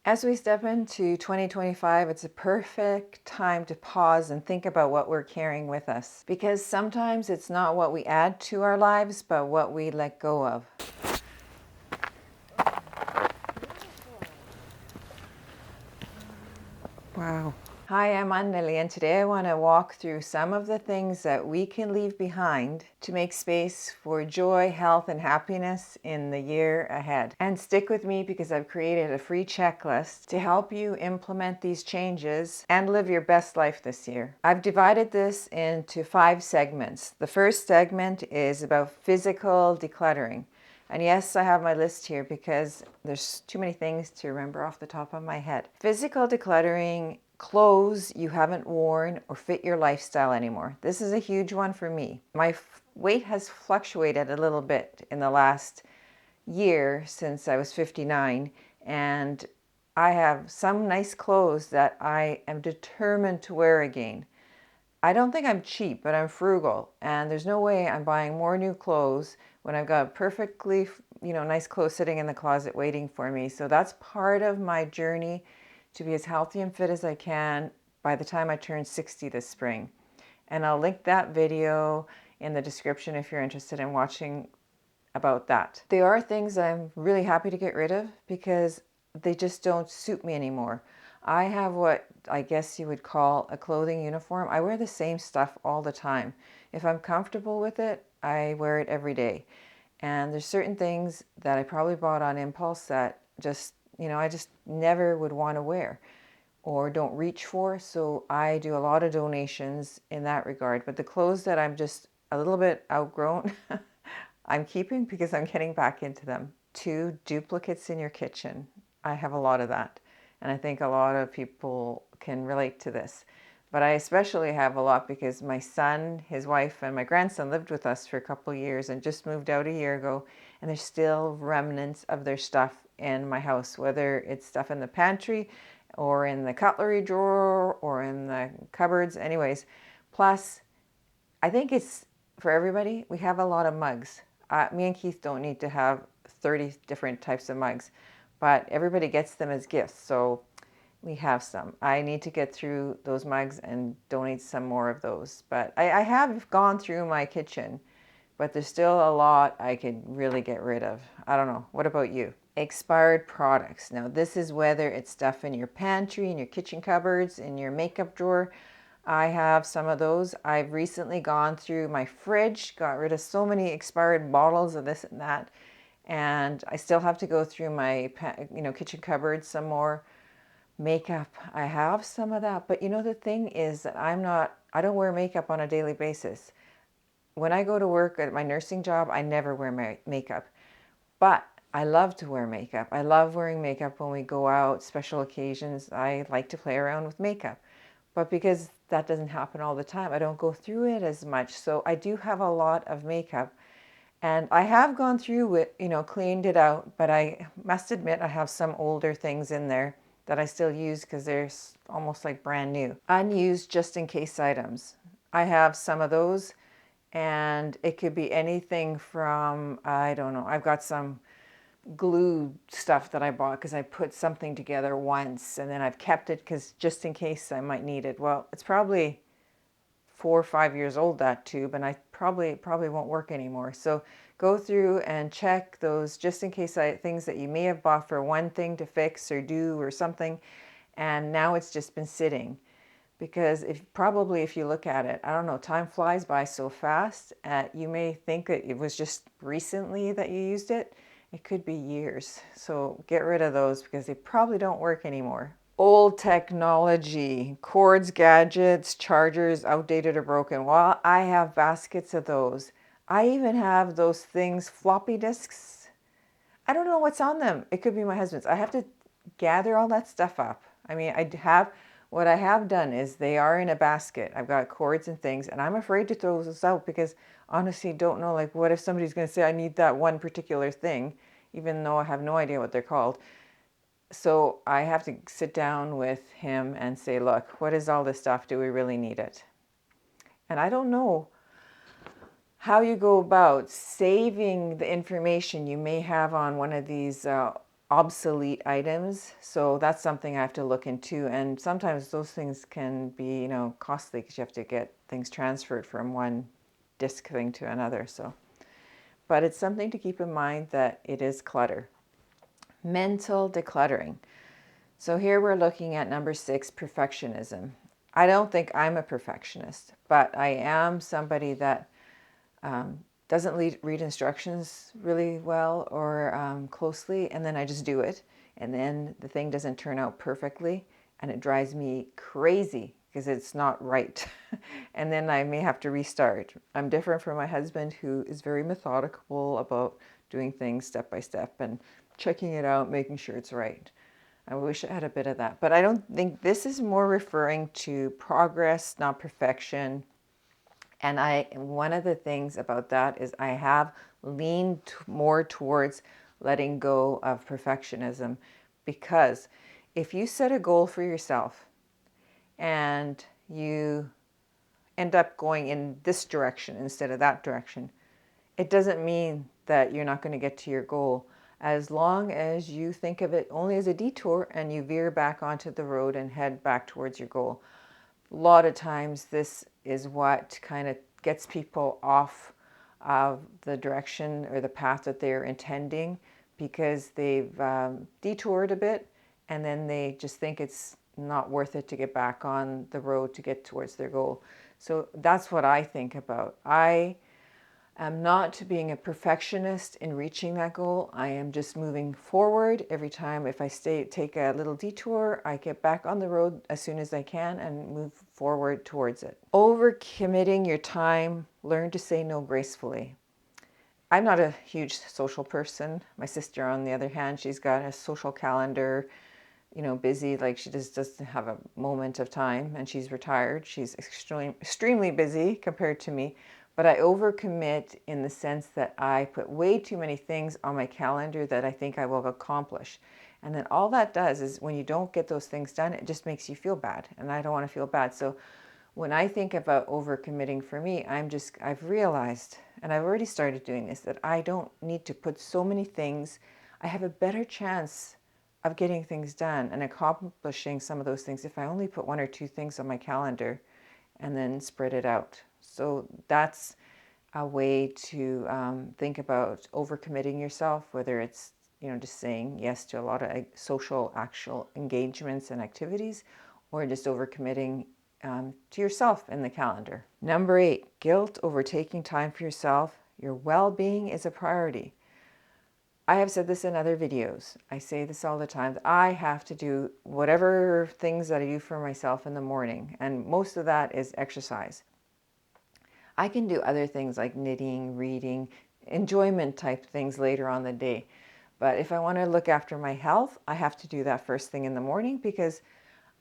As we step into 2025, it's a perfect time to pause and think about what we're carrying with us. Because sometimes it's not what we add to our lives, but what we let go of. Wow. Hi, I'm Anneli, and today I want to walk through some of the things that we can leave behind to make space for joy, health, and happiness in the year ahead. And stick with me because I've created a free checklist to help you implement these changes and live your best life this year. I've divided this into 5 segments. The first segment is about physical decluttering. And yes, I have my list here because there's too many things to remember off the top of my head. Physical decluttering, clothes you haven't worn or fit your lifestyle anymore. This is a huge one for me. My weight has fluctuated a little bit in the last year since I was 59, and I have some nice clothes that I am determined to wear again. I don't think I'm cheap, but I'm frugal, and there's no way I'm buying more new clothes when I've got perfectly, nice clothes sitting in the closet waiting for me. So that's part of my journey to be as healthy and fit as I can by the time I turn 60 this spring. And I'll link that video in the description if you're interested in watching about that. There are things I'm really happy to get rid of because they just don't suit me anymore. I have what I guess you would call a clothing uniform. I wear the same stuff all the time. If I'm comfortable with it, I wear it every day. And there's certain things that I probably bought on impulse that I just never would want to wear or don't reach for. So I do a lot of donations in that regard. But the clothes that I'm just a little bit outgrown, I'm keeping because I'm getting back into them. 2, duplicates in your kitchen. I have a lot of that. And I think a lot of people can relate to this. But I especially have a lot because my son, his wife, and my grandson lived with us for a couple of years and just moved out a year ago. And there's still remnants of their stuff in my house, whether it's stuff in the pantry or in the cutlery drawer or in the cupboards. Anyways, plus, I think it's for everybody. We have a lot of mugs. Me and Keith don't need to have 30 different types of mugs, but everybody gets them as gifts. So we have some. I need to get through those mugs and donate some more of those. But I have gone through my kitchen, but there's still a lot I could really get rid of. I don't know. What about you? Expired products. Now, this is whether it's stuff in your pantry, in your kitchen cupboards, in your makeup drawer. I have some of those. I've recently gone through my fridge, got rid of so many expired bottles of this and that. And I still have to go through my kitchen cupboards some more. Makeup, I have some of that, but the thing is that I don't wear makeup on a daily basis. When I go to work at my nursing job, I never wear makeup, but I love to wear makeup. I love wearing makeup when we go out, special occasions. I like to play around with makeup, but because that doesn't happen all the time, I don't go through it as much. So I do have a lot of makeup, and I have gone through it, cleaned it out, but I must admit I have some older things in there that I still use because they're almost like brand new. Unused just in case items. I have some of those, and it could be anything from, I don't know, I've got some glue stuff that I bought because I put something together once and then I've kept it because just in case I might need it. Well, it's probably 4 or 5 years old, that tube, and I probably won't work anymore. So go through and check those just in case things that you may have bought for one thing to fix or do or something, and now it's just been sitting. Because if you look at it, I don't know, time flies by so fast. You may think that it was just recently that you used it. It could be years. So get rid of those because they probably don't work anymore. Old technology, cords, gadgets, chargers, outdated or broken. Well, I have baskets of those. I even have those things, floppy disks. I don't know what's on them. It could be my husband's. I have to gather all that stuff up. What I have done is they are in a basket. I've got cords and things, and I'm afraid to throw those out because honestly, don't know, like, what if somebody's going to say I need that one particular thing, even though I have no idea what they're called. So I have to sit down with him and say, look, what is all this stuff? Do we really need it? And I don't know how you go about saving the information you may have on one of these obsolete items. So that's something I have to look into. And sometimes those things can be, costly because you have to get things transferred from one disc thing to another. So, but it's something to keep in mind that it is clutter. Mental decluttering. So here we're looking at number 6, perfectionism. I don't think I'm a perfectionist, but I am somebody that doesn't read instructions really well or closely, and then I just do it, and then the thing doesn't turn out perfectly, and it drives me crazy because it's not right. And then I may have to restart. I'm different from my husband, who is very methodical about doing things step by step and checking it out, making sure it's right. I wish I had a bit of that, but I don't think this is more referring to progress, not perfection. And one of the things about that is I have leaned more towards letting go of perfectionism, because if you set a goal for yourself and you end up going in this direction instead of that direction, it doesn't mean that you're not going to get to your goal, as long as you think of it only as a detour and you veer back onto the road and head back towards your goal. A lot of times this is what kind of gets people off of the direction or the path that they're intending, because they've detoured a bit and then they just think it's not worth it to get back on the road to get towards their goal. So that's what I think about. I am not being a perfectionist in reaching that goal. I am just moving forward. Every time if I take a little detour, I get back on the road as soon as I can and move forward towards it. Overcommitting your time, learn to say no gracefully. I'm not a huge social person. My sister, on the other hand, she's got a social calendar, busy, like she just doesn't have a moment of time, and she's retired. She's extremely busy compared to me, but I overcommit in the sense that I put way too many things on my calendar that I think I will accomplish. And then all that does is when you don't get those things done, it just makes you feel bad, and I don't want to feel bad. So when I think about overcommitting for me, I've realized, and I've already started doing this, that I don't need to put so many things. I have a better chance of getting things done and accomplishing some of those things if I only put 1 or 2 things on my calendar and then spread it out. So that's a way to think about overcommitting yourself, whether it's just saying yes to a lot of social actual engagements and activities, or just overcommitting to yourself in the calendar. Number 8, guilt over taking time for yourself. Your well-being is a priority. I have said this in other videos. I say this all the time, that I have to do whatever things that I do for myself in the morning, and most of that is exercise. I can do other things like knitting, reading, enjoyment type things later on the day. But if I want to look after my health, I have to do that first thing in the morning, because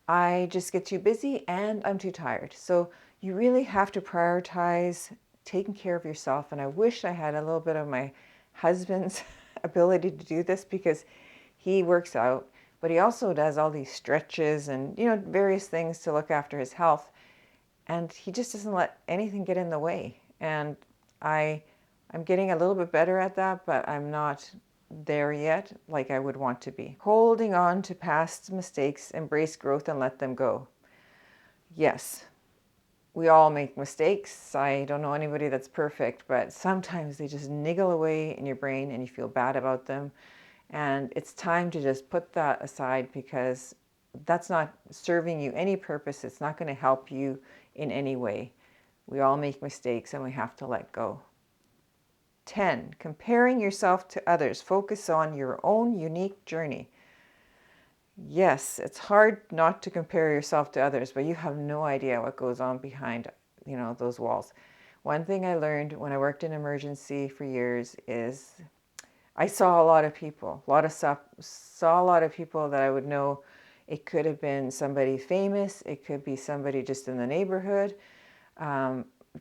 I just get too busy and I'm too tired. So you really have to prioritize taking care of yourself. And I wish I had a little bit of my husband's ability to do this, because he works out, but he also does all these stretches and various things to look after his health, and he just doesn't let anything get in the way. And I'm getting a little bit better at that, but I'm not there yet like I would want to be. Holding on to past mistakes, embrace growth and let them go. Yes, we all make mistakes. I don't know anybody that's perfect, but sometimes they just niggle away in your brain and you feel bad about them. And it's time to just put that aside, because that's not serving you any purpose. It's not going to help you in any way. We all make mistakes and we have to let go. 10, comparing yourself to others. Focus on your own unique journey. Yes, it's hard not to compare yourself to others, but you have no idea what goes on behind, those walls. One thing I learned when I worked in emergency for years is I saw a lot of people, saw a lot of people that I would know. It could have been somebody famous. It could be somebody just in the neighborhood,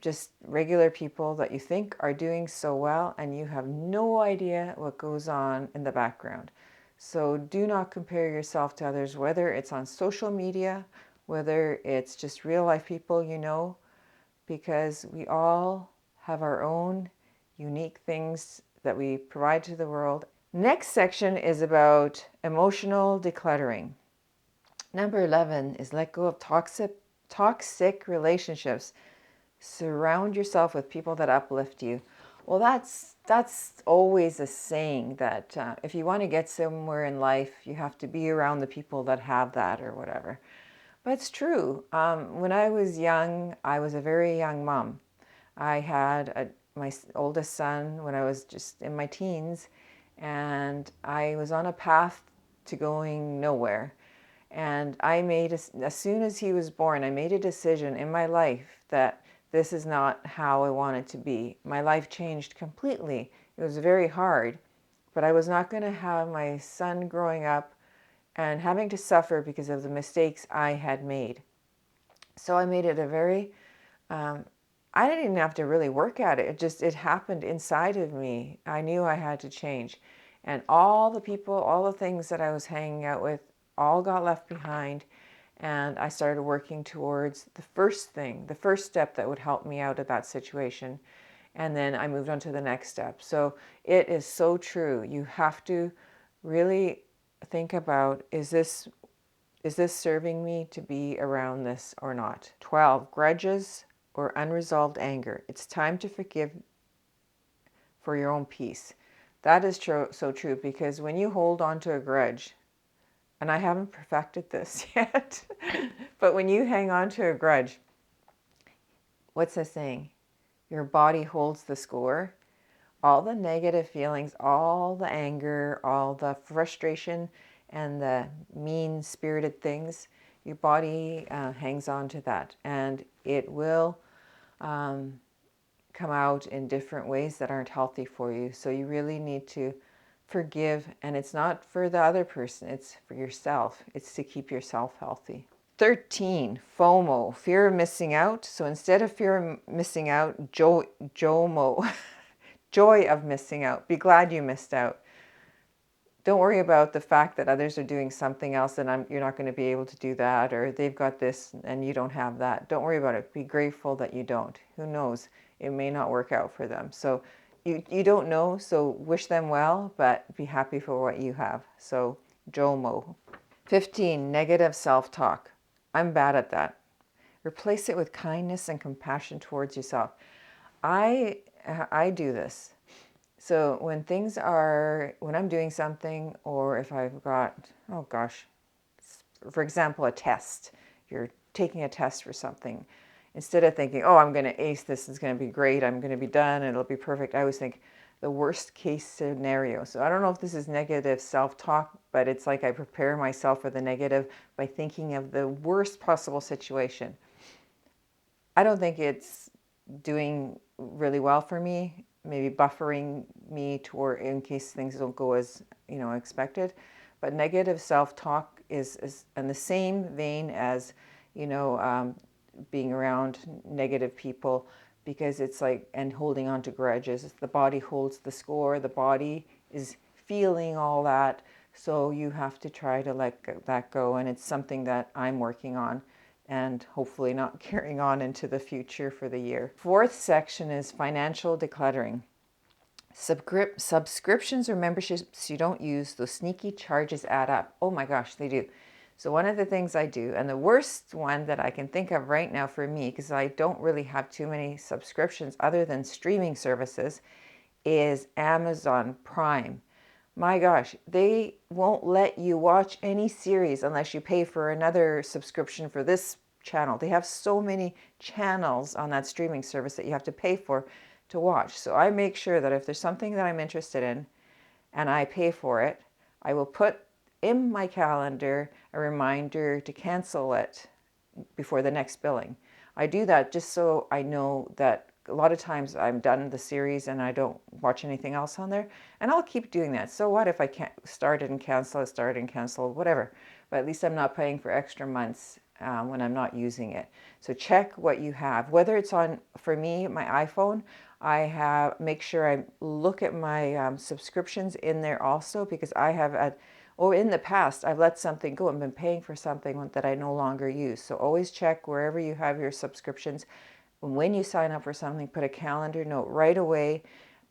just regular people that you think are doing so well, and you have no idea what goes on in the background. So do not compare yourself to others, whether it's on social media, whether it's just real life people, because we all have our own unique things that we provide to the world. Next section is about emotional decluttering. Number 11 is let go of toxic relationships. Surround yourself with people that uplift you. Well, that's always a saying that if you want to get somewhere in life, you have to be around the people that have that or whatever. But it's true. When I was young, I was a very young mom. I had my oldest son when I was just in my teens, and I was on a path to going nowhere. And I made, as soon as he was born, I made a decision in my life that this is not how I want it to be. My life changed completely. It was very hard, but I was not going to have my son growing up and having to suffer because of the mistakes I had made. So I made it a very, I didn't even have to really work at it. It happened inside of me. I knew I had to change. And all the people, all the things that I was hanging out with, all got left behind. And I started working towards the first thing, the first step that would help me out of that situation. And then I moved on to the next step. So it is so true. You have to really think about, is this serving me to be around this or not? 12, grudges or unresolved anger. It's time to forgive for your own peace. That is so true, because when you hold on to a grudge, and I haven't perfected this yet, but when you hang on to a grudge, what's the saying? Your body holds the score. All the negative feelings, all the anger, all the frustration, and the mean-spirited things, your body hangs on to that, and it will come out in different ways that aren't healthy for you. So you really need to forgive, and it's not for the other person, it's for yourself. It's to keep yourself healthy. 13, FOMO, fear of missing out. So instead of fear of missing out, JOMO, joy of missing out. Be glad you missed out. Don't worry about the fact that others are doing something else and you're not going to be able to do that, or they've got this and you don't have that. Don't worry about it. Be grateful that you don't. Who knows? It may not work out for them. So you don't know, so wish them well, but be happy for what you have. So JOMO. 15, negative self-talk. I'm bad at that. Replace it with kindness and compassion towards yourself. I do this. So when I'm doing something, or if I've got, oh gosh, for example, a test, you're taking a test for something, instead of thinking, oh, I'm going to ace this, it's going to be great, I'm going to be done, it'll be perfect, I always think the worst case scenario. So I don't know if this is negative self-talk, but it's like I prepare myself for the negative by thinking of the worst possible situation. I don't think it's doing really well for me, maybe buffering me toward in case things don't go as expected. But negative self-talk is in the same vein as being around negative people, because it's like, and holding on to grudges. The body holds the score. The body is feeling all that, so you have to try to let that go, and it's something that I'm working on and hopefully not carrying on into the future for the year. Fourth section is financial decluttering. Subscriptions or memberships you don't use, those sneaky charges add up. Oh my gosh, they do. So one of the things I do, and the worst one that I can think of right now for me, because I don't really have too many subscriptions other than streaming services, is Amazon Prime. My gosh, they won't let you watch any series unless you pay for another subscription for this channel. They have so many channels on that streaming service that you have to pay for to watch. So I make sure that if there's something that I'm interested in and I pay for it, I will put in my calendar a reminder to cancel it before the next billing. I do that just so I know that a lot of times I'm done the series and I don't watch anything else on there, and I'll keep doing that. So what if I can't start it and cancel, whatever. But at least I'm not paying for extra months when I'm not using it. So check what you have, whether it's on, for me, my iPhone. Make sure I look at my subscriptions in there also, because I have in the past, I've let something go and been paying for something that I no longer use. So always check wherever you have your subscriptions. When you sign up for something, put a calendar note right away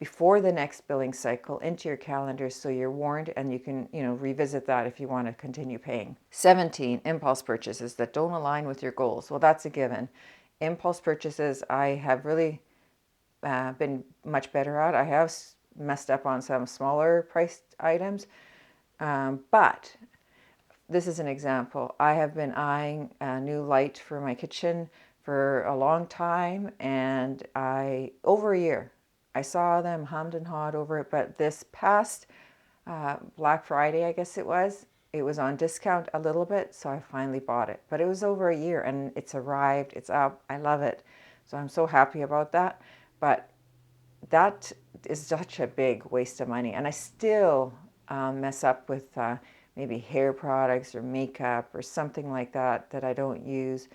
before the next billing cycle into your calendar so you're warned and you can, revisit that if you want to continue paying. 17, impulse purchases that don't align with your goals. Well, that's a given. Impulse purchases, I have really been much better at. I have messed up on some smaller priced items, but this is an example. I have been eyeing a new light for my kitchen for a long time, and over a year, I saw them hummed and hawed over it, but this past Black Friday, I guess it was on discount a little bit, so I finally bought it. But it was over a year, and it's arrived, it's up, I love it. So I'm so happy about that. But that is such a big waste of money, and I still mess up with maybe hair products or makeup or something like that that I don't use.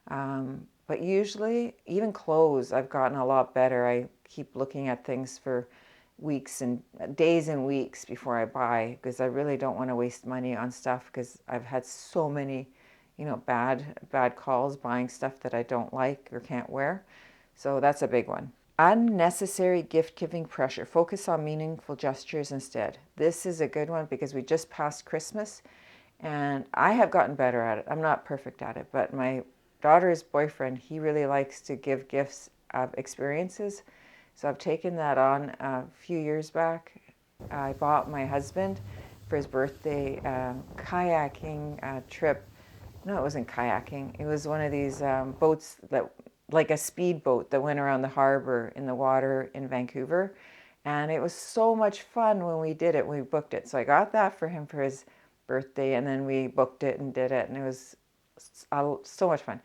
But usually, even clothes, I've gotten a lot better. I keep looking at things for weeks and days and weeks before I buy, because I really don't want to waste money on stuff, because I've had so many, bad calls buying stuff that I don't like or can't wear. So that's a big one. Unnecessary gift-giving pressure. Focus on meaningful gestures instead. This is a good one because we just passed Christmas and I have gotten better at it. I'm not perfect at it, but my daughter's boyfriend, he really likes to give gifts of experiences. So I've taken that on a few years back. I bought my husband for his birthday kayaking trip. No, it wasn't kayaking. It was one of these boats that, like a speedboat that went around the harbor in the water in Vancouver. And it was so much fun when we did it, when we booked it. So I got that for him for his birthday, and then we booked it and did it. And it was so much fun.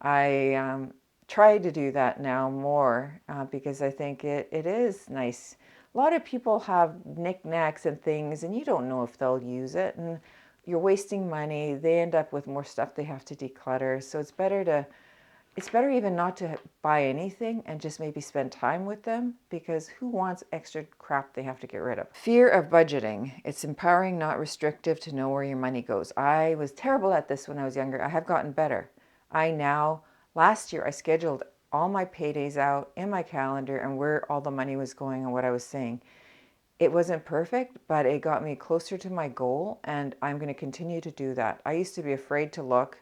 I try to do that now more because I think it is nice. A lot of people have knickknacks and things, and you don't know if they'll use it. And you're wasting money. They end up with more stuff they have to declutter. So it's better even not to buy anything and just maybe spend time with them, because who wants extra crap they have to get rid of? Fear of budgeting. It's empowering, not restrictive, to know where your money goes. I was terrible at this when I was younger. I have gotten better. Last year, I scheduled all my paydays out in my calendar and where all the money was going and what I was saying. It wasn't perfect, but it got me closer to my goal, and I'm going to continue to do that. I used to be afraid to look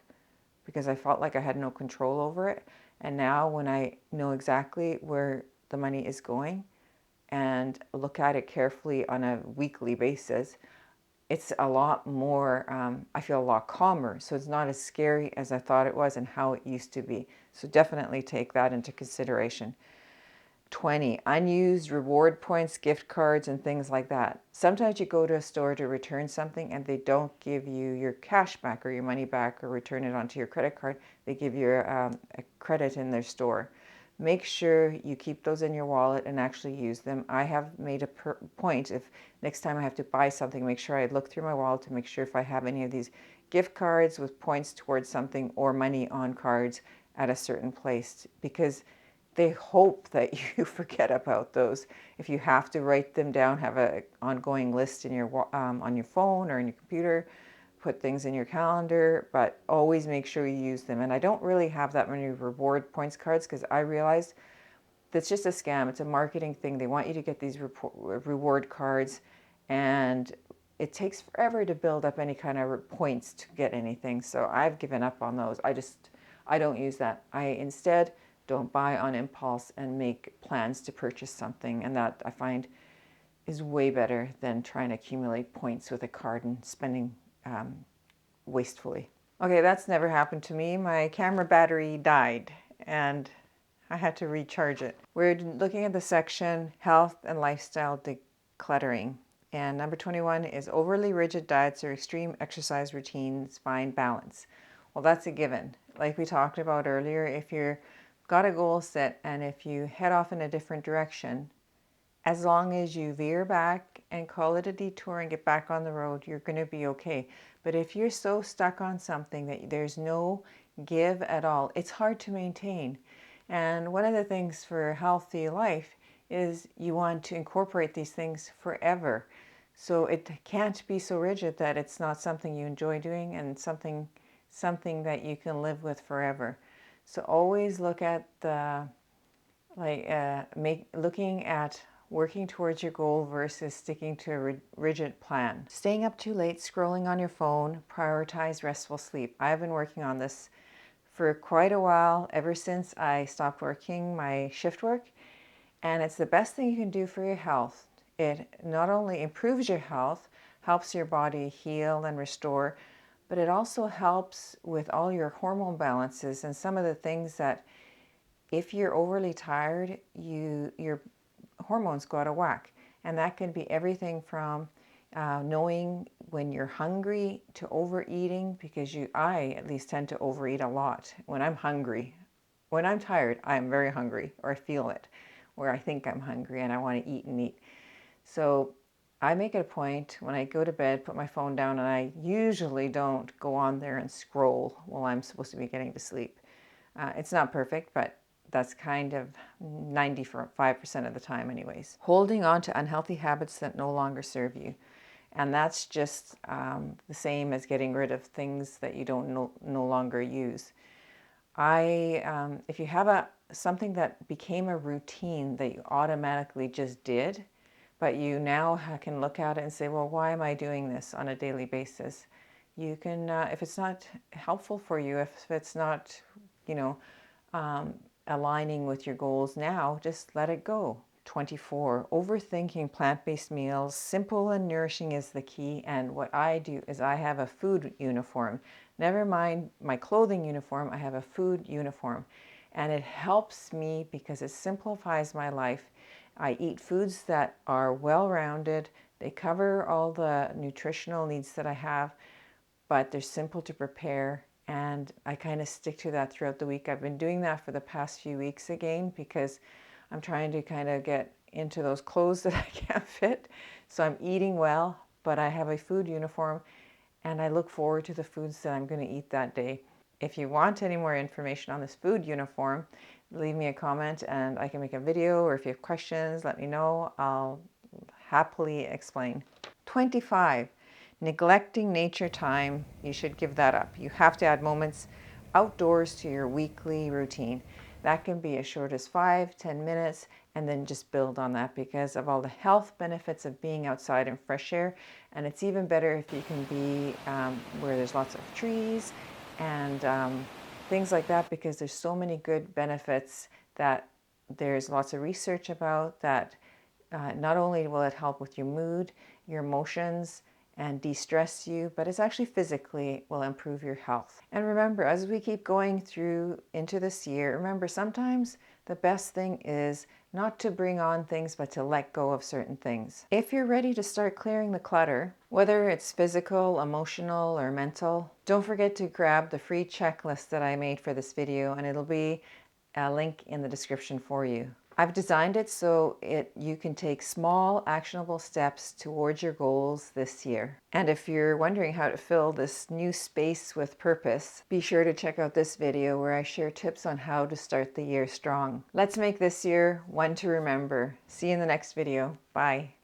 because I felt like I had no control over it. And now when I know exactly where the money is going and look at it carefully on a weekly basis, it's a lot more, I feel a lot calmer. So it's not as scary as I thought it was and how it used to be. So definitely take that into consideration. 20, unused reward points, gift cards, and things like that. Sometimes you go to a store to return something and they don't give you your cash back or your money back or return it onto your credit card. They give you a credit in their store. Make sure you keep those in your wallet and actually use them. I have made a point, if next time I have to buy something, make sure I look through my wallet to make sure if I have any of these gift cards with points towards something or money on cards at a certain place, because they hope that you forget about those. If you have to write them down, have an ongoing list in your on your phone or in your computer, put things in your calendar, but always make sure you use them. And I don't really have that many reward points cards because I realized that's just a scam. It's a marketing thing. They want you to get these reward cards, and it takes forever to build up any kind of points to get anything. So I've given up on those. I don't use that. I instead don't buy on impulse and make plans to purchase something. And that I find is way better than trying to accumulate points with a card and spending wastefully. Okay, that's never happened to me. My camera battery died and I had to recharge it. We're looking at the section Health and Lifestyle Decluttering. And number 21 is overly rigid diets or extreme exercise routines find balance. Well, that's a given. Like we talked about earlier, if you've got a goal set and if you head off in a different direction, as long as you veer back and call it a detour and get back on the road, you're going to be okay. But if you're so stuck on something that there's no give at all, it's hard to maintain. And one of the things for a healthy life is you want to incorporate these things forever. So it can't be so rigid that it's not something you enjoy doing and something that you can live with forever. So always look at the looking at working towards your goal versus sticking to a rigid plan. Staying up too late, scrolling on your phone, prioritize restful sleep. I've been working on this for quite a while, ever since I stopped working my shift work, and it's the best thing you can do for your health. It not only improves your health, helps your body heal and restore, but it also helps with all your hormone balances and some of the things that if you're overly tired, your hormones go out of whack. And that can be everything from knowing when you're hungry to overeating, because I at least tend to overeat a lot when I'm hungry. When I'm tired, I'm very hungry, or I feel it, or I think I'm hungry and I want to eat and eat. So I make it a point when I go to bed, put my phone down, and I usually don't go on there and scroll while I'm supposed to be getting to sleep. It's not perfect, but that's kind of 95% of the time anyways. Holding on to unhealthy habits that no longer serve you. And that's just the same as getting rid of things that you don't no longer use. If you have something that became a routine that you automatically just did, but you now can look at it and say, well, why am I doing this on a daily basis? You can, if it's not helpful for you, if it's not, aligning with your goals now, just let it go. 24, overthinking plant-based meals. Simple and nourishing is the key. And what I do is I have a food uniform. Never mind my clothing uniform, I have a food uniform. And it helps me because it simplifies my life. I eat foods that are well-rounded. They cover all the nutritional needs that I have, but they're simple to prepare. And I kind of stick to that throughout the week. I've been doing that for the past few weeks again because I'm trying to kind of get into those clothes that I can't fit. So I'm eating well, but I have a food uniform and I look forward to the foods that I'm going to eat that day. If you want any more information on this food uniform, leave me a comment and I can make a video, or if you have questions, let me know. I'll happily explain. 25. Neglecting nature time, you should give that up. You have to add moments outdoors to your weekly routine. That can be as short as 5-10 minutes, and then just build on that because of all the health benefits of being outside in fresh air. And it's even better if you can be where there's lots of trees and things like that, because there's so many good benefits that there's lots of research about that. Not only will it help with your mood, your emotions, and de-stress you, but it's actually physically will improve your health. And remember, as we keep going through into this year, remember sometimes the best thing is not to bring on things, but to let go of certain things. If you're ready to start clearing the clutter, whether it's physical, emotional, or mental, don't forget to grab the free checklist that I made for this video, and it'll be a link in the description for you. I've designed it so you can take small, actionable steps towards your goals this year. And if you're wondering how to fill this new space with purpose, be sure to check out this video where I share tips on how to start the year strong. Let's make this year one to remember. See you in the next video. Bye.